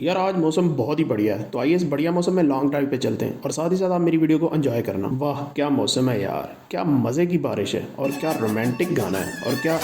यार आज मौसम बहुत ही बढ़िया है, तो आइए इस बढ़िया मौसम में लॉन्ग ड्राइव पे चलते हैं और साथ ही साथ आप मेरी वीडियो को एंजॉय करना। वाह क्या मौसम है यार, क्या मज़े की बारिश है और क्या रोमांटिक गाना है और क्या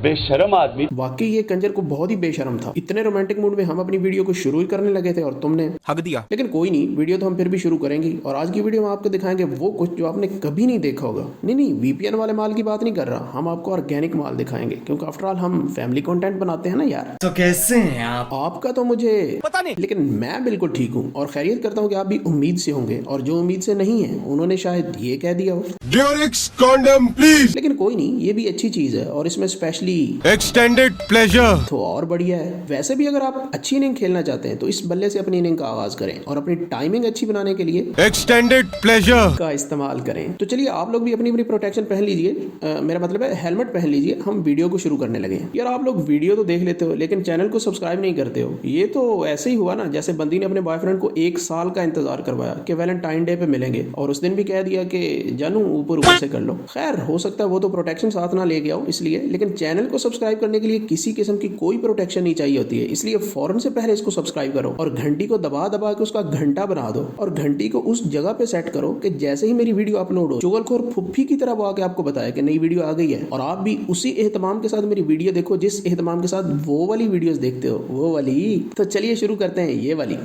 बेशरम आदमी। वाकई ये कंजर को बहुत ही बेशर्म था। इतने रोमांटिक मूड में हम अपनी वीडियो को शुरू ही करने लगे थे और तुमने हक दिया। लेकिन कोई नहीं, वीडियो तो हम फिर भी शुरू करेंगे और आज की वीडियो में आपको दिखाएंगे वो कुछ जो आपने कभी नहीं देखा होगा। नहीं वीपीएन वाले माल की बात नहीं कर रहा, हम आपको ऑर्गेनिक माल दिखाएंगे क्योंकि आफ्टर ऑल हम फैमिली कंटेंट बनाते हैं ना यार। तो कैसे हैं आप? आपका तो मुझे पता नहीं, लेकिन मैं बिल्कुल ठीक हूँ और खैरियत करता हूँ कि आप भी उम्मीद से होंगे और जो उम्मीद से नहीं है उन्होंने शायद ये कह दिया हो ड्यूरिक्स कॉन्डम प्लीज। लेकिन कोई नहीं, ये भी अच्छी चीज है और इसमें स्पेशली एक्सटेंडेड प्लेजर तो और बढ़िया है। वैसे भी अगर आप अच्छी इनिंग खेलना चाहते हैं तो इस बल्ले से अपनी इनिंग का आगाज करें और अपनी टाइमिंग अच्छी बनाने के लिए एक्सटेंडेड प्लेजर का इस्तेमाल करें। तो चलिए आप लोग भी अपनी अपनी प्रोटेक्शन पहन लीजिए, मेरा मतलब है हेलमेट पहन लीजिए। हम वीडियो को शुरू करने लगे हैं। यार आप लोग वीडियो तो देख लेते हो लेकिन चैनल को सब्सक्राइब नहीं करते हो। ये तो ऐसे ही हुआ ना जैसे बंदी ने अपने बॉयफ्रेंड को 1 साल का इंतजार करवाया कि वैलेंटाइन डे पे मिलेंगे और उस दिन भी कह दिया कि जानू ऊपर ऊपर से कर लो। खैर हो सकता है वो तो प्रोटेक्शन साथ ना ले गया हो इसलिए, लेकिन चैनल को सब्सक्राइब करने के लिए किसी किस्म की कोई प्रोटेक्शन नहीं चाहिए होती है। इसलिए फौरन से पहले इसको सब्सक्राइब करो और घंटी को दबा दबा के उसका घंटा बना दो और घंटी को उस जगह पे सेट करो कि जैसे ही मेरी वीडियो अपलोड हो चुगलखोर फुफ्फी की तरह वो आके आपको बताया कि नई वीडियो आ गई है और आप भी उसी एहतमाम के साथ मेरी वीडियो देखो जिस एहतमाम के साथ वो वाली वीडियोस देखते हो, वो वाली। तो चलिए शुरू करते हैं ये वाली।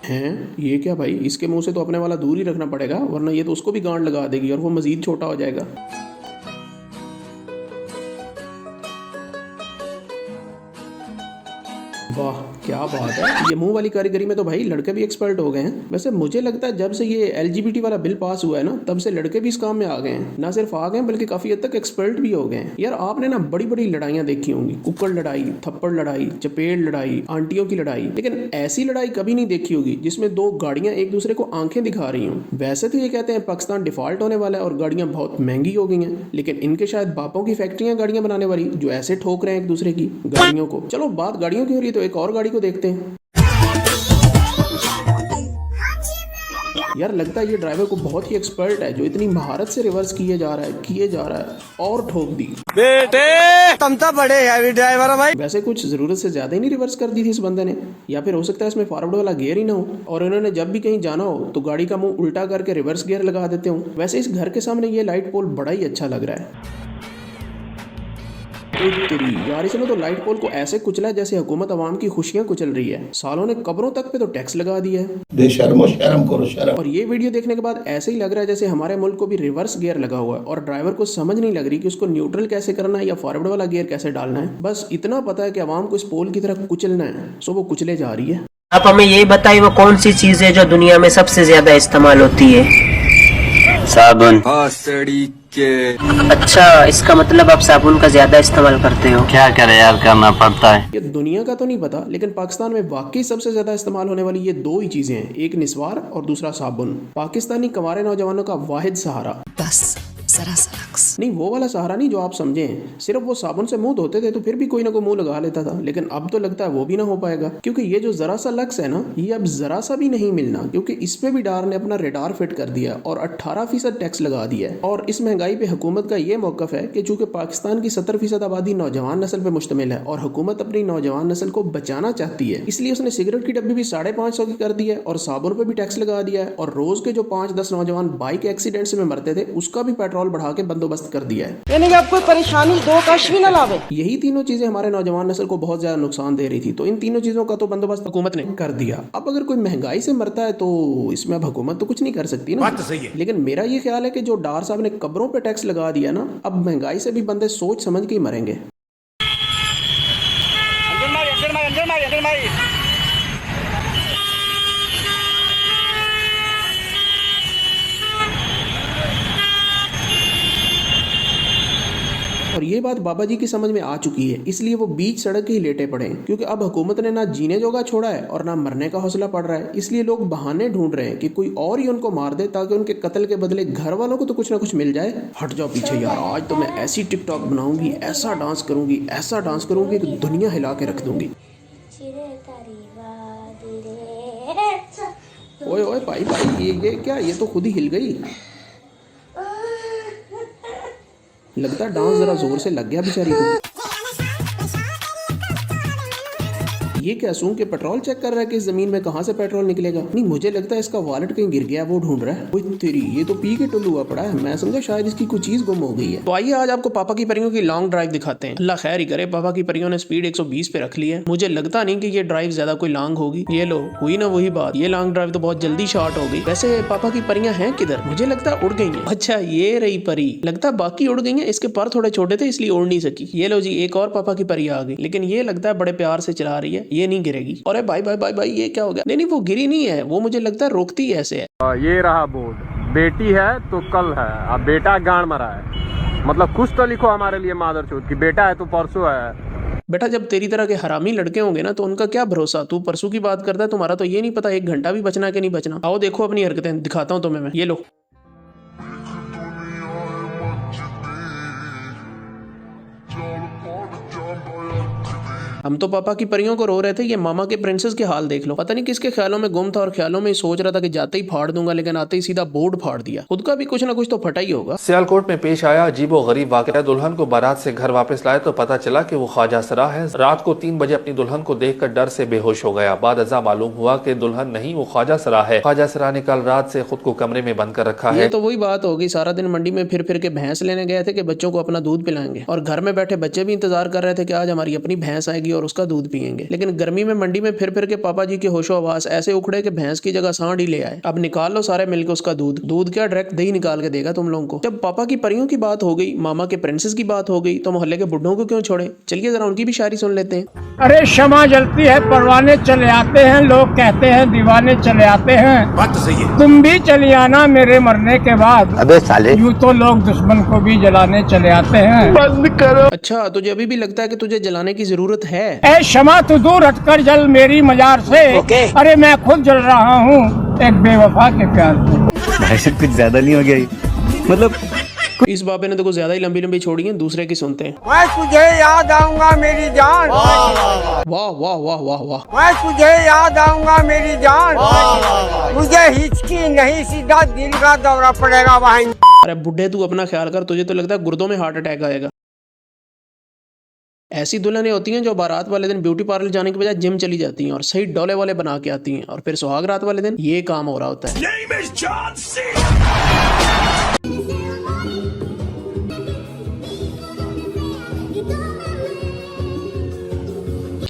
हैं ये क्या भाई, इसके मुंह से तो अपने वाला दूर ही रखना पड़ेगा वरना ये तो उसको भी गांड लगा देगी और वो मजीद छोटा हो जाएगा। वाह क्या बात है, ये मुंह वाली कारीगरी में तो भाई लड़के भी एक्सपर्ट हो गए हैं। वैसे मुझे लगता है जब से ये एलजीबीटी वाला बिल पास हुआ है ना तब से लड़के भी इस काम में आ गए हैं। ना सिर्फ आ गए हैं बल्कि काफी हद तक एक्सपर्ट भी हो गए हैं। यार आपने ना बड़ी बड़ी लड़ाइयां देखी होंगी, कुक्कड़ लड़ाई, थप्पड़ लड़ाई, चपेट लड़ाई, आंटियों की लड़ाई, लेकिन ऐसी लड़ाई कभी नहीं देखी होगी जिसमें 2 गाड़ियां एक दूसरे को आंखें दिखा रही हों। वैसे तो ये कहते हैं पाकिस्तान डिफॉल्ट होने वाला है और गाड़ियां बहुत महंगी हो गई हैं, लेकिन इनके शायद बापों की फैक्ट्रियां गाड़ियां बनाने वाली जो ऐसे ठोक रहे हैं एक दूसरे की गाड़ियों को। चलो बात गाड़ियों की हो रही है तो एक और गाड़ी को देखते हैं। यार लगता है ये ड्राइवर को बहुत ही एक्सपर्ट है जो इतनी महारत से रिवर्स किए जा रहा है और ठोक दी। बेटे तुम तो बड़े हैवी ड्राइवर हो भाई। वैसे कुछ जरूरत से ज्यादा ही नहीं रिवर्स कर दी थी इस बंदे ने, या फिर हो सकता है इसमें फॉरवर्ड वाला गियर ही ना हो और इन्होंने जब भी कहीं जाना हो तो गाड़ी का मुंह उल्टा करके रिवर्स गियर लगा देते हो। वैसे इस घर के सामने ये लाइट पोल बड़ा ही अच्छा लग रहा है। यार इसने तो लाइट पोल को ऐसे कुचला है जैसे हुकूमत अवाम की खुशियां कुचल रही है। सालों ने कब्रों तक पे तो टैक्स लगा दिया है। बेशर्मो शर्म करो शर्म। और ये वीडियो देखने के बाद ऐसे ही लग रहा है जैसे हमारे मुल्क को भी रिवर्स गियर लगा हुआ है और ड्राइवर को समझ नहीं लग रही कि उसको न्यूट्रल कैसे करना है या फॉरवर्ड वाला गियर कैसे डालना है। बस इतना पता है कि अवाम को इस पोल की तरह कुचलना है, सो वो कुचले जा रही है। आप हमें यही बताइए वो कौन सी चीज है जो दुनिया में सबसे ज्यादा इस्तेमाल होती है? साबुन। अच्छा इसका मतलब आप साबुन का ज्यादा इस्तेमाल करते हो। क्या करे यार, करना पड़ता है। ये दुनिया का तो नहीं पता लेकिन पाकिस्तान में वाकई सबसे ज्यादा इस्तेमाल होने वाली ये 2 ही चीजें हैं, एक निस्वार और दूसरा साबुन। पाकिस्तानी कवारे नौजवानों का वाहिद सहारा। बस जरा सा लक्स नहीं वो वाला सहारा नहीं जो आप समझे। सिर्फ वो साबुन से मुंह धोते थे तो फिर भी कोई ना कोई मुंह लगा लेता था, लेकिन अब तो लगता है वो भी ना हो पाएगा क्योंकि ये जो जरा सा लक्स है ना ये अब जरा सा भी नहीं मिलना क्योंकि इस पे भी डार ने अपना रेडार फिट कर दिया और 18% टैक्स लगा दिया है। और इस महंगाई पे हुकूमत का ये मौकफ है कि चूंकि पाकिस्तान की 70% आबादी नौजवान नस्ल पे मुश्तमिल है और हुकूमत अपनी नौजवान नस्ल को बचाना चाहती है, इसलिए उसने सिगरेट की डब्बी भी 550 की कर दी है और साबुन पे भी टैक्स लगा दिया है और रोज के जो 5-10 नौजवान बाइक एक्सीडेंट में मरते थे उसका भी पेट्रोल बढ़ा के बंदोबस्त कर दिया है। यानी कि आपको परेशानी 2 कश भी ना लावे। यही तीनों चीजें हमारे नौजवान नस्ल को बहुत ज्यादा नुकसान दे रही थी, तो इन तीनों चीजों का तो बंदोबस्त हुकूमत ने कर दिया। अब अगर कोई महंगाई से मरता है तो इसमें अब हुकूमत तो कुछ नहीं कर सकती ना। बात तो सही है। लेकिन मेरा ये ख्याल है कि जो डार साहब ने कब्रों पे टैक्स लगा दिया ना, अब महंगाई से भी बंदे सोच समझ के ही मरेंगे। और ये बात बाबा जी की समझ में आ चुकी है, इसलिए वो बीच सड़क ही लेटे पड़े क्योंकि अब हुकूमत ने ना जीने जोगा छोड़ा है और ना मरने का हौसला पड़ रहा है। इसलिए लोग बहाने ढूंढ रहे हैं कि कोई और ही उनको मार दे ताकि उनके कत्ल के बदले घर वालों को तो कुछ ना कुछ मिल जाए। हट जाओ पीछे यार, आज तो मैं ऐसी टिकटॉक बनाऊंगी, ऐसा डांस करूंगी कि दुनिया हिला के रख दूंगी। ओए ओए भाई भाई ये क्या, ये तो खुद ही हिल गई। लगता है डांस जरा जोर से लग गया बेचारी को। ये क्या सूंघ के पेट्रोल चेक कर रहा है कि इस जमीन में कहाँ से पेट्रोल निकलेगा। नहीं, मुझे लगता है इसका वॉलेट कहीं गिर गया, वो ढूंढ रहा है। ओए तेरी, ये तो पी के टुल्लू हुआ पड़ा है। मैं समझा शायद इसकी कोई चीज गुम हो गई है। तो आइए आज आपको पापा की परियों की लॉन्ग ड्राइव दिखाते हैं। अल्लाह खैर ही करे, पापा की परियों ने स्पीड 120 पे रख ली है। मुझे लगता नहीं कि ये ड्राइव ज्यादा कोई लॉन्ग होगी। ये लो, हुई ना वही बात, ये लॉन्ग ड्राइव तो बहुत जल्दी शॉर्ट हो गई। वैसे पापा की परियां हैं किधर? मुझे लगता है उड़ गई हैं। अच्छा ये रही परी, लगता है बाकी उड़ गई हैं, इसके पर थोड़े छोटे थे इसलिए उड़ नहीं सकी। ये लो जी, एक और पापा की परी आ गई, लेकिन ये लगता है बड़े प्यार से चला रही है, ये नहीं गिरेगी। अरे भाई भाई भाई भाई, ये क्या हो गया? नहीं नहीं, वो गिरी नहीं है, वो मुझे लगता है रोकती ही ऐसे है। ये रहा बोर्ड, बेटी है तो कल है, अब बेटा गांड मरा है। मतलब कुछ तो लिखो हमारे लिए मादरचोद की, बेटा है तो परसों है। बेटा जब तेरी तरह के हरामी लड़के होंगे ना तो उनका क्या भरोसा। तू परसों की बात करता है, तुम्हारा तो ये नहीं पता 1 घंटा भी बचना है कि नहीं बचना। आओ देखो अपनी हरकतें, दिखाता हूँ तुम्हें मैं। ये लो, हम तो पापा की परियों को रो रहे थे, ये मामा के प्रिंसेस के हाल देख लो। पता नहीं किसके ख्यालों में गुम था और ख्यालों में ही सोच रहा था कि जाते ही फाड़ दूंगा, लेकिन आते ही सीधा बोर्ड फाड़ दिया। खुद का भी कुछ ना कुछ तो फटा ही होगा। सियालकोट में पेश आया अजीबो गरीब वाकया। दुल्हन को बारात से घर वापस लाए तो पता चला कि वो ख्वाजा सरा है। रात को 3 बजे अपनी दुल्हन को देखकर डर से बेहोश हो गया। बाद अज़ा मालूम हुआ कि दुल्हन नहीं, वो ख्वाजा सरा है। ख्वाजा सरा ने कल रात से खुद को कमरे में बंद कर रखा है। ये तो वही बात होगी, सारा दिन मंडी में फिर के भैंस लेने गए थे कि बच्चों को अपना दूध पिलाएंगे, और घर में बैठे बच्चे भी इंतजार कर रहे थे कि आज हमारी अपनी भैंस आएगी और उसका दूध पियेंगे। लेकिन गर्मी में मंडी में फिर के पापा जी के होशो आवास ऐसे उखड़े कि भैंस की जगह सांड ही ले आए। अब निकाल लो सारे मिलकर उसका दूध क्या डायरेक्ट दही निकाल के देगा तुम लोगों को। जब पापा की परियों की बात हो गई, मामा के प्रिंसेस की बात हो गई, तो मोहल्ले के बुड्ढों को क्यों छोड़े। चलिए जरा उनकी भी शायरी सुन लेते हैं। अरे शमा जलती है, परवाने चले आते हैं, लोग कहते हैं दीवाने चले आते हैं। बात तो सही है। तुम भी चली आना मेरे मरने के बाद। अबे साले, यूं तो लोग दुश्मन को भी जलाने चले आते हैं। बंद करो। अच्छा, तुझे अभी भी लगता है कि तुझे जलाने की जरूरत है? ए शमा तू दूर हटकर जल मेरी मजार से। अरे मैं खुद जल रहा हूँ एक बेवफा के प्यार से। भाई साहब कुछ ज्यादा नहीं हो गया ये? मतलब इस बाबे ने तो कुछ ज्यादा ही लंबी छोड़ी है, दूसरे की सुनते हैं। मैं तुझे याद आऊंगा मेरी जान, वाह वाह वाह वाह वाह। मैं तुझे याद आऊंगा मेरी जान, मुझे हिचकी नहीं, सीधा दिल का दौरा पड़ेगा वहीं। अरे बुढ़े तू अपना ख्याल कर, तुझे तो लगता है गुर्दों में हार्ट अटैक आएगा। ऐसी दुल्हनें होती हैं जो बारात वाले दिन ब्यूटी पार्लर जाने के बजाय जिम चली जाती हैं और सही डोले वाले बना के आती हैं, और फिर सुहाग रात वाले दिन ये काम हो रहा होता है।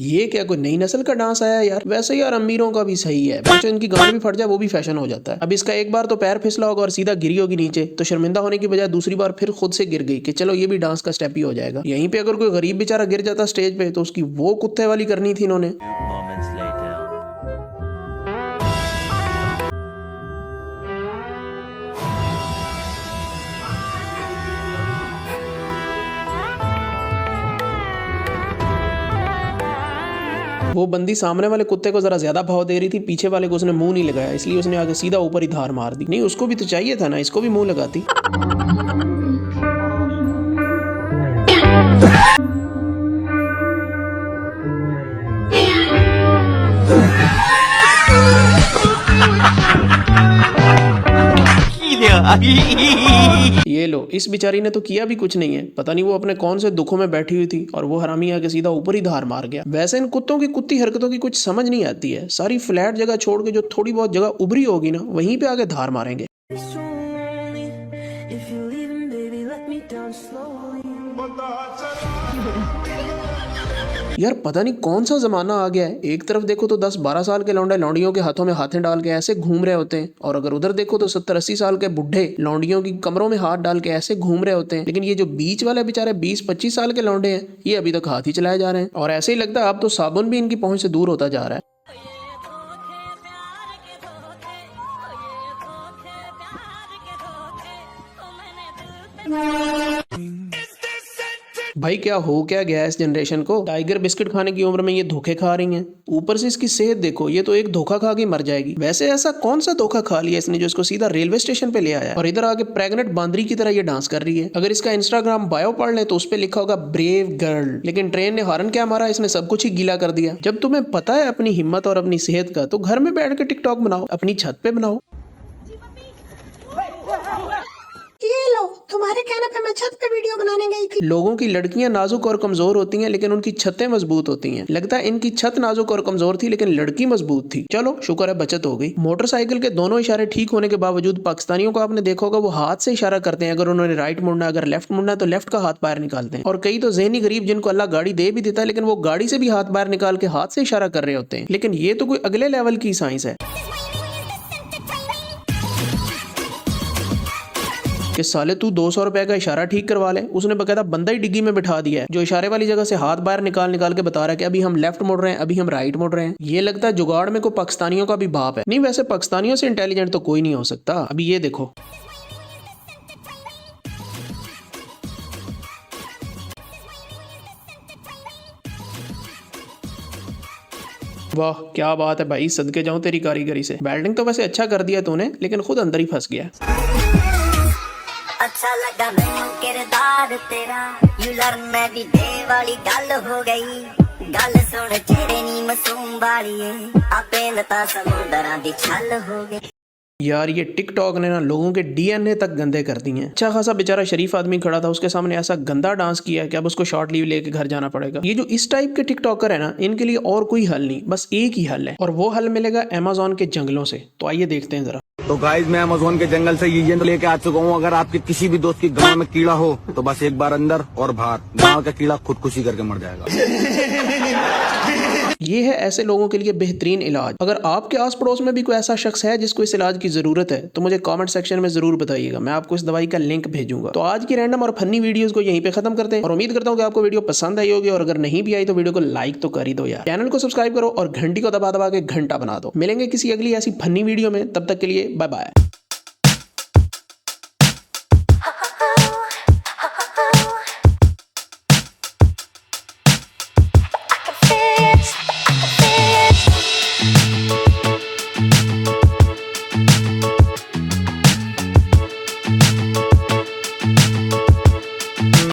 ये क्या कोई नई नस्ल का डांस आया यार। वैसे यार अमीरों का भी सही है, बच्चों इनकी गांड भी फट जाए वो भी फैशन हो जाता है। अब इसका एक बार तो पैर फिसला होगा और सीधा गिरी होगी नीचे, तो शर्मिंदा होने की बजाय दूसरी बार फिर खुद से गिर गई कि चलो ये भी डांस का स्टेप ही हो जाएगा। यहीं पे अगर कोई गरीब बेचारा गिर जाता स्टेज पे तो उसकी वो कुत्ते वाली करनी थी इन्होंने। वो बंदी सामने वाले कुत्ते को जरा ज्यादा भाव दे रही थी, पीछे वाले को उसने मुंह नहीं लगाया, इसलिए उसने आगे सीधा ऊपर ही धार मार दी। नहीं उसको भी तो चाहिए था ना, इसको भी मुंह लगाती। ये लो, इस बेचारी ने तो किया भी कुछ नहीं है, पता नहीं वो अपने कौन से दुखों में बैठी हुई थी और वो हरामी आके सीधा ऊपर ही धार मार गया। वैसे इन कुत्तों की कुत्ती हरकतों की कुछ समझ नहीं आती है, सारी फ्लैट जगह छोड़ के जो थोड़ी बहुत जगह उभरी होगी ना वहीं पे आके धार मारेंगे। यार पता नहीं कौन सा जमाना आ गया है, एक तरफ देखो तो 10-12 साल के लौंडे लौंडियों के हाथों में हाथें डाल के ऐसे घूम रहे होते हैं, और अगर उधर देखो तो 70-80 साल के बुढ़े लौंडियों की कमरों में हाथ डाल के ऐसे घूम रहे होते हैं। लेकिन ये जो बीच वाले बेचारे 20-25 साल के लौंडे हैं, ये अभी तक हाथ ही चलाए जा रहे हैं, और ऐसे ही लगता है अब तो साबुन भी इनकी पहुंच से दूर होता जा रहा है। भाई क्या हो क्या गया इस जनरेशन को, टाइगर बिस्किट खाने की उम्र में ये धोखे खा रही हैं। ऊपर से इसकी सेहत देखो, ये तो एक धोखा खा के मर जाएगी। वैसे ऐसा कौन सा धोखा खा लिया इसने जो इसको सीधा रेलवे स्टेशन पे ले आया और इधर आके प्रेग्नेंट बांदरी की तरह ये डांस कर रही है। अगर इसका इंस्टाग्राम बायो पढ़ ले तो उस पे लिखा होगा ब्रेव गर्ल, लेकिन ट्रेन ने हॉर्न क्या मारा, इसने सब कुछ ही गीला कर दिया। जब तुम्हें पता है अपनी हिम्मत और अपनी सेहत का, तो घर में बैठ के टिकटॉक बनाओ, अपनी छत पे बनाओ। ये लो, तुम्हारे कहने पे मैं छत पे वीडियो बनाने गई थी। लोगों की लड़कियां नाजुक और कमजोर होती हैं, लेकिन उनकी छतें मजबूत होती हैं। लगता है इनकी छत नाजुक और कमजोर थी, लेकिन लड़की मजबूत थी। चलो शुक्र है बचत हो गई। मोटरसाइकिल के दोनों इशारे ठीक होने के बावजूद पाकिस्तानियों को आपने देखा होगा वो हाथ से इशारा करते हैं। अगर उन्होंने राइट मुड़ना, अगर लेफ्ट मुड़ना तो लेफ्ट का हाथ बाहर निकालते हैं। और कई तो ज़हनी गरीब जिनको अल्लाह गाड़ी दे भी देता है, लेकिन वो गाड़ी से भी हाथ बाहर निकाल के हाथ से इशारा कर रहे होते हैं। लेकिन ये तो कोई अगले लेवल की साइंस है कि साले तू 200 रुपए का इशारा ठीक करवा ले। उसने बकायदा बंदा ही डिग्गी में बिठा दिया है जो इशारे वाली जगह से हाथ बाहर निकाल के बता रहा है कि अभी हम लेफ्ट मुड़ रहे हैं, अभी हम राइट मुड़ रहे हैं। ये लगता है जुगाड़ में कोई पाकिस्तानियों का भी बाप है। नहीं, वैसे पाकिस्तानियों से इंटेलिजेंट तो कोई नहीं हो सकता। अभी ये देखो, वाह क्या बात है भाई, सदके जाऊं तेरी कारीगरी से। वेल्डिंग तो वैसे अच्छा कर दिया तूने, लेकिन खुद अंदर ही फंस गया। अच्छा लगा मैं किरदार तेरा, यू लर्न मैं भी दे वाली गल हो गई। गल सुन चेहरे नी मासूम वाली है, आपे लता समुंदरां दी छल हो गई। यार ये टिकटॉक ने ना लोगों के डीएनए तक गंदे कर दिए हैं। अच्छा खासा बेचारा शरीफ आदमी खड़ा था, उसके सामने ऐसा गंदा डांस किया कि अब उसको शॉर्ट लीव लेके घर जाना पड़ेगा। ये जो इस टाइप के टिकटॉकर है ना, इनके लिए और कोई हल नहीं, बस एक ही हल है, और वो हल मिलेगा अमेज़न के जंगलों से। तो आइए देखते हैं जरा। तो गाइस मैं अमेज़न के जंगल से ये लेके आ चुका हूँ। अगर आपके किसी भी दोस्त की गांव में कीड़ा हो तो बस एक बार अंदर और बाहर, गांव का कीड़ा खुदकुशी करके मर जाएगा। ये है ऐसे लोगों के लिए बेहतरीन इलाज। अगर आपके आस पड़ोस में भी कोई ऐसा शख्स है जिसको इस इलाज की जरूरत है तो मुझे कमेंट सेक्शन में जरूर बताइएगा, मैं आपको इस दवाई का लिंक भेजूंगा। तो आज की रैंडम और फनी वीडियोस को यहीं पे खत्म करते हैं और उम्मीद करता हूँ कि आपको वीडियो पसंद आई होगी, और अगर नहीं भी आई तो वीडियो को लाइक तो कर ही दो यार। चैनल को सब्सक्राइब करो और घंटी को दबा दबा के घंटा बना दो। मिलेंगे किसी अगली ऐसी फनी वीडियो में, तब तक के लिए बाय बाय।